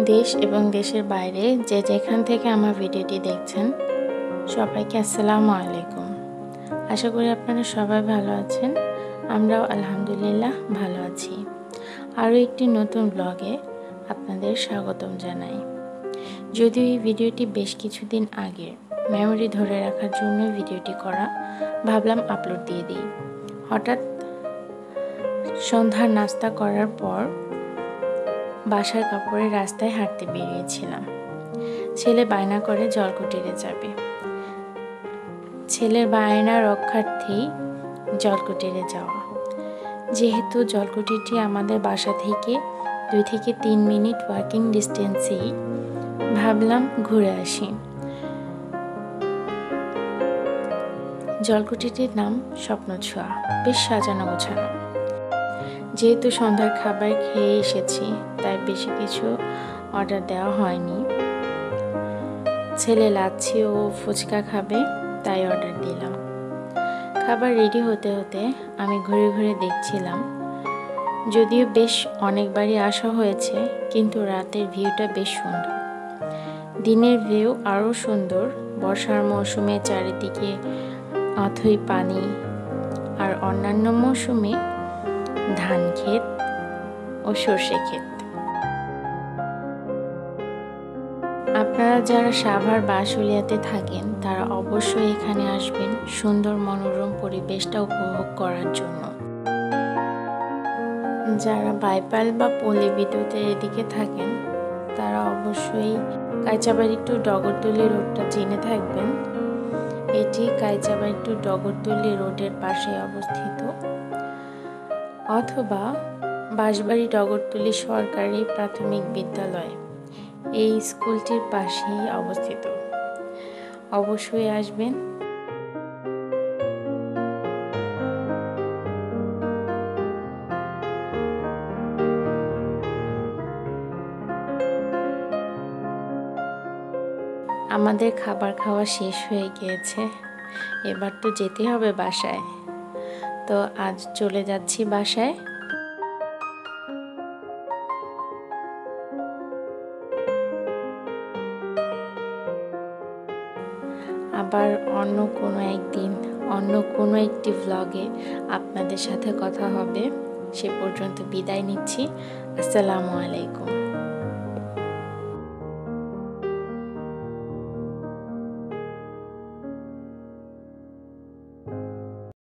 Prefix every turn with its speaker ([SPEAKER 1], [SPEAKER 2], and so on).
[SPEAKER 1] দেশ এবং দেশের বাইরে যে যেখান থেকে আমার ভিডিওটি দেখছেন সবাইকে আসসালামু আলাইকুম। আশা করি আপনারা সবাই ভালো আছেন। আমরাও আলহামদুলিল্লাহ ভালো আছি। আরও একটি নতুন ব্লগে আপনাদের স্বাগতম জানাই। যদিও এই ভিডিওটি বেশ কিছুদিন আগে মেমোরি ধরে রাখার জন্য ভিডিওটি করা, ভাবলাম আপলোড দিয়ে দিই। হঠাৎ সন্ধ্যার নাস্তা করার পর বাসার কাপড়ে রাস্তায় হাঁটতে বেরিয়েছিলাম। ছেলে বায়না করে জলকুটিরে যাবে। ছেলের বায়না রক্ষার্থেই জলকুটিরে যাওয়া। যেহেতু জলকুটিরটি আমাদের বাসা থেকে 2 থেকে 3 মিনিট ওয়াকিং ডিস্টেন্সেই, ভাবলাম ঘুরে আসি। জলকুটিরটির নাম স্বপ্নছোঁয়া, বেশ সাজানো গোছানো। যেহেতু সন্ধ্যার খাবার খেয়ে এসেছি, তাই বেশি কিছু অর্ডার দেওয়া হয়নি। ছেলে লাচ্ছি ও ফুচকা খাবে, তাই অর্ডার দিলাম। খাবার রেডি হতে হতে আমি ঘুরে ঘুরে দেখছিলাম। যদিও বেশ অনেকবারই আসা হয়েছে, কিন্তু রাতের ভিউটা বেশ সুন্দর। দিনের ভিউ আরও সুন্দর। বর্ষার মৌসুমে চারিদিকে অথই পানি, আর অন্যান্য মৌসুমে ধান ক্ষেত ও সর্ষে ক্ষেত। আপনারা যারা সাভার বাঁশুলিয়াতে থাকেন তারা অবশ্যই এখানে আসবেন সুন্দর মনোরম পরিবেশটা উপভোগ করার জন্য। যারা বাইপাল বা পল্লী বিদ্যুতের এদিকে থাকেন তারা অবশ্যই কাইচাবাড়ি টু ডগরতলি রোডটা জেনে থাকবেন। এটি কাইচাবাড়ি টু ডগরতলি রোডের পাশে অবস্থিত, অথবা বাঁশবাড়ি ডগরতলি সরকারি প্রাথমিক বিদ্যালয়, এই স্কুলটির পাশেই অবস্থিত। অবশ্যই আসবেন। আমাদের খাবার খাওয়া শেষ হয়ে গিয়েছে, এবার তো যেতে হবে বাসায়। তো আজ চলে যাচ্ছি বাসায়। আবার অন্য কোনো একদিন অন্য কোনো একটি ভ্লগে আপনাদের সাথে কথা হবে। সে পর্যন্ত বিদায় নিচ্ছি। আসসালামু আলাইকুম।